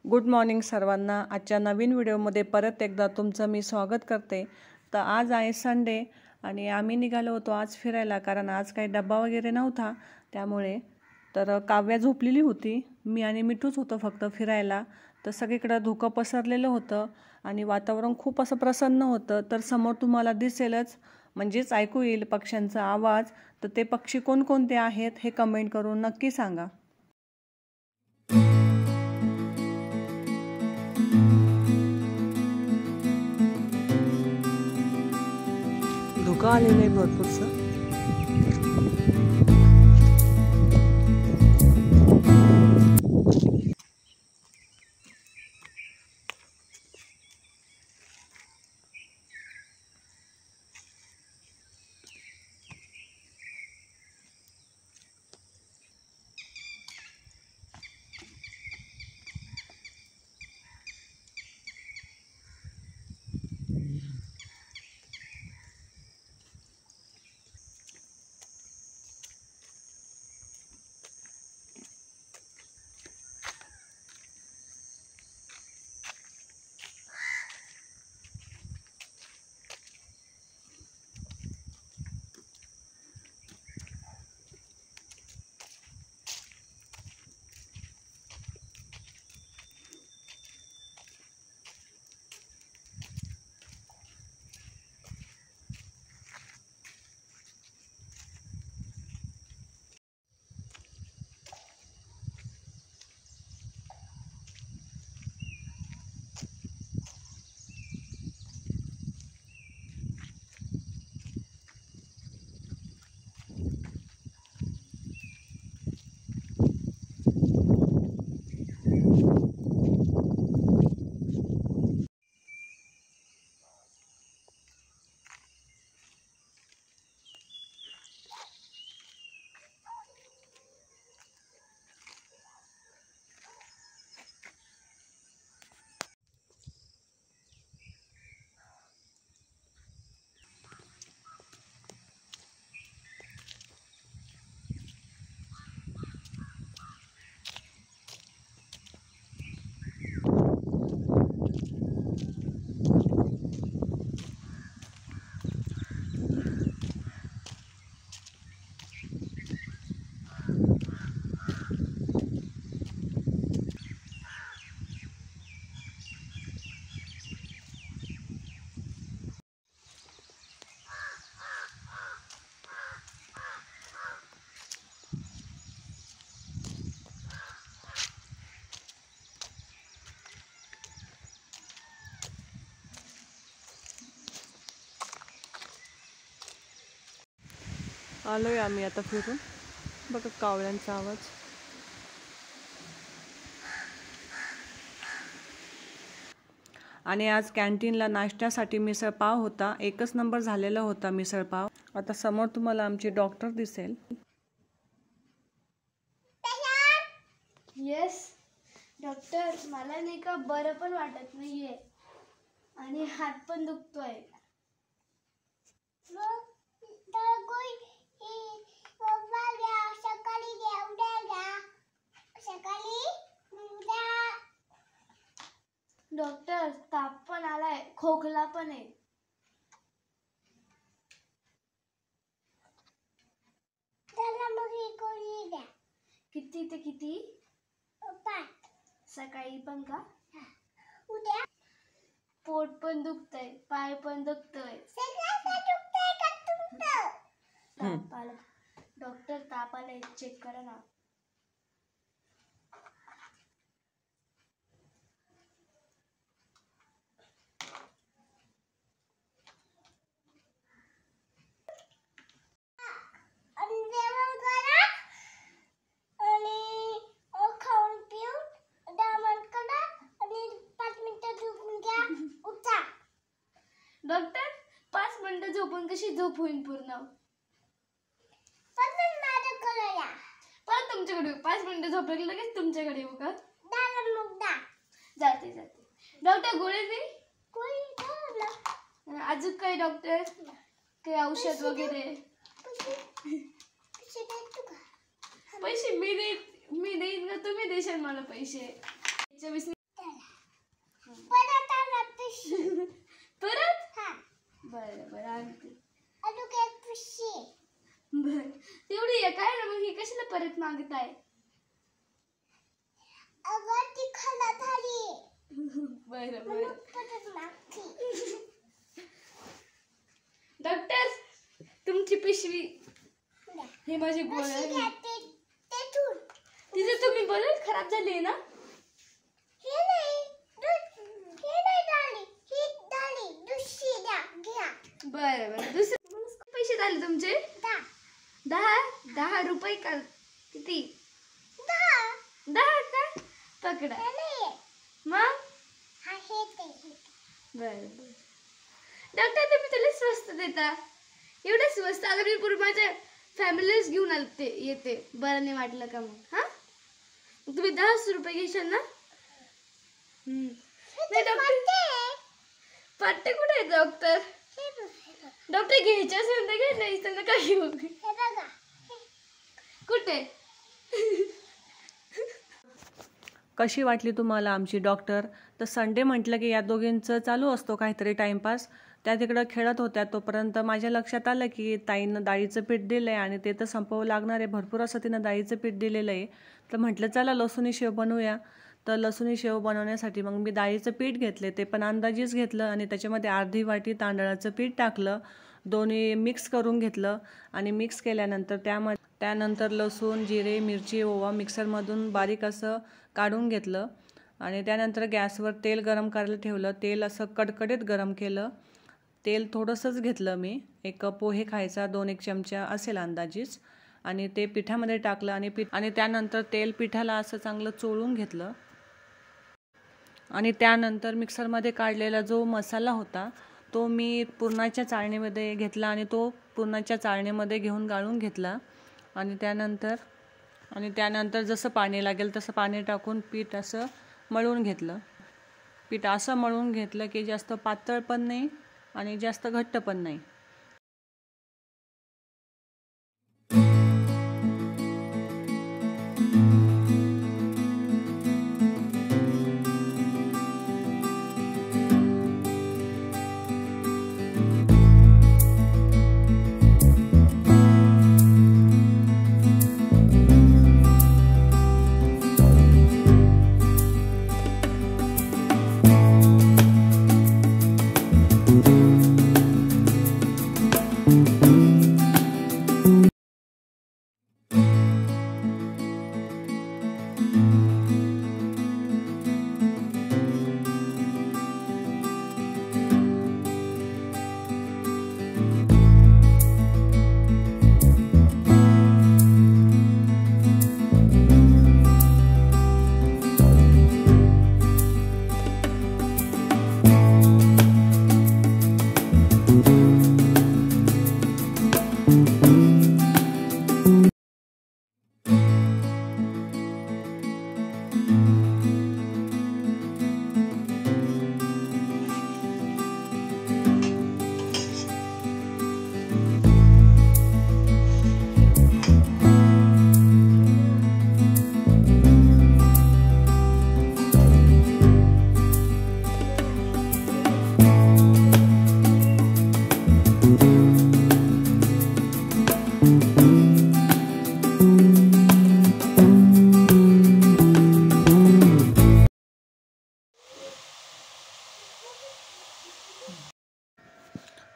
Good morning सर्वांना। आजच्या नवीन व्हिडिओमध्ये परत एकदा तुमचं मी स्वागत करते। तर आज आहे संडे आणि आम्ही निघालो होतो आज फिरायला, कारण आज काही डब्बा वगैरे नव्हता त्यामुळे। तर काव्या झोपलेली होती, मी आणि मिठूच होतो फक्त फिरायला। तर सगळीकडे धुकं पसरलेलं होतं आणि वातावरण खूप असं प्रसन्न होतं। तर समोर तुम्हाला दिसेलच, म्हणजेच ऐकू येईल पक्ष्यांचा आवाज। तर ते पक्षी कोणकोणते आहेत हे कमेंट करून नक्की सांगा। धुकं आलेलं आहे भरपूरसं। आलोय आम्ही आता फिरून। बघा कावळ्यांचा आवाज। आणि आज कॅन्टीनला नाश्त्यासाठी मिसळ पाव होता, एकच नंबर झालेला होता मिसळ पाव। आता समोर तुम्हाला आमची डॉक्टर दिसेल। येस डॉक्टर, मला नाही का बरं पण वाटत नाहीये आणि हात पण दुखतोय। डॉक्टर, ताप पण आलाय, खोकला पण आहे। किती ते किती? 5 सकाळी पण का? उद्या पोट पण दुखतंय, पाय पण दुखतोय, ताप आला। डॉक्टर, ताप आलाय, चेक करा ना। डॉक्टर, 5 मिनिटं झोपून कशी झोप होईल पूर्ण? परत तुमच्याकडे 5 मिनिटं झोपले लगेच तुमच्याकडे येऊ का? जाते जाते। डॉक्टर, गोळी दे। अजून काय डॉक्टर? काही औषध वगैरे? पैसे मी देईन का तुम्ही देशाल मला पैसे? परत मागताय? बरं बरं. डॉक्टर, तुमची पिशवी. हे माझी गोळी आहे. तिथे तुम्ही बोलले खराब झाली आहे ना? बरं बरं. दुसरे पैसे झाले तुमचे? 10 रुपये का किती? 10 का? पकडा मग. बरं बरं. डॉक्टर, तुम्ही त्याला स्वस्त देता. एवढं स्वस्त? अगर मी पूर्ण माझ्या फॅमिलीच घेऊन येते बरं नाही वाटलं का मग? हा, तुम्ही 10 रुपये घेशाल ना? नाही डॉक्टर, पट्टे कुठे आहे डॉक्टर? डॉक्टर घ्यायचे असेल तर घे, नाही तर नका घेऊ. कुठे? कशी वाटली तुम्हाला आमची डॉक्टर? तर संडे म्हटलं की या दोघींचं चालू असतो काहीतरी टाईमपास. त्या तिकडं खेळत होत्या तोपर्यंत माझ्या लक्षात आलं की ताईनं डाळीचं पीठ दिलं आहे आणि ते तर संपवं लागणार आहे. भरपूर असं तिनं डाळीचं पीठ दिलेलं आहे. तर म्हटलं चला लसूणी शेव बनवूया. तर लसूणी शेव बनवण्यासाठी मग मी डाळीचं पीठ घेतले, ते पण अंदाजीच घेतलं आणि त्याच्यामध्ये अर्धी वाटी तांदळाचं पीठ टाकलं. दोन्ही मिक्स करून घेतलं आणि मिक्स केल्यानंतर त्यानंतर लसूण, जिरे, मिरची, ओवा मिक्सरमधून बारीक असं काढून घेतलं आणि त्यानंतर गॅसवर तेल गरम करायला ठेवलं. तेल असं कडकडीत गरम केलं. तेल थोडंसंच घेतलं मी, एक पोहे खायचा 2-1 चमचा असेल अंदाजीच, आणि ते पिठामध्ये टाकलं आणि त्यानंतर तेल पिठाला असं चांगलं चोळून घेतलं आणि त्यानंतर मिक्सरमध्ये काढलेला जो मसाला होता तो मी पुरणाच्या चाळणीमध्ये घेतला आणि तो पुरणाच्या चाळणीमध्ये घेऊन गाळून घेतला आणि त्यानंतर जसं पाणी लागेल तसं पाणी टाकून पीठ असं मळून घेतलं. पीठ असं मळून घेतलं की जास्त पातळ पण नाही आणि जास्त घट्ट पण नाही.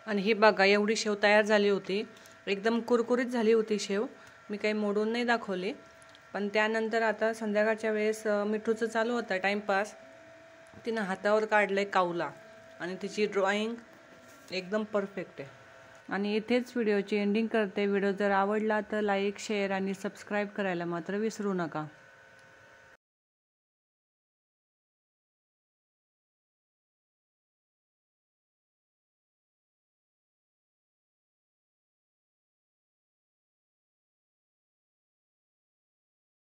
आणि ही बघा एवढी शेव तयार झाली होती. एकदम कुरकुरीत झाली होती शेव. मी काही मोडून नाही दाखवली. पण त्यानंतर आता संध्याकाळच्या वेळेस मिठूचं चालू होता टाईमपास. तिनं हातावर काढलंय कावला आणि तिची ड्रॉइंग एकदम परफेक्ट आहे. आणि इथेच व्हिडिओची एंडिंग करते. व्हिडिओ जर आवडला तर लाईक, शेअर आणि सबस्क्राईब करायला मात्र विसरू नका.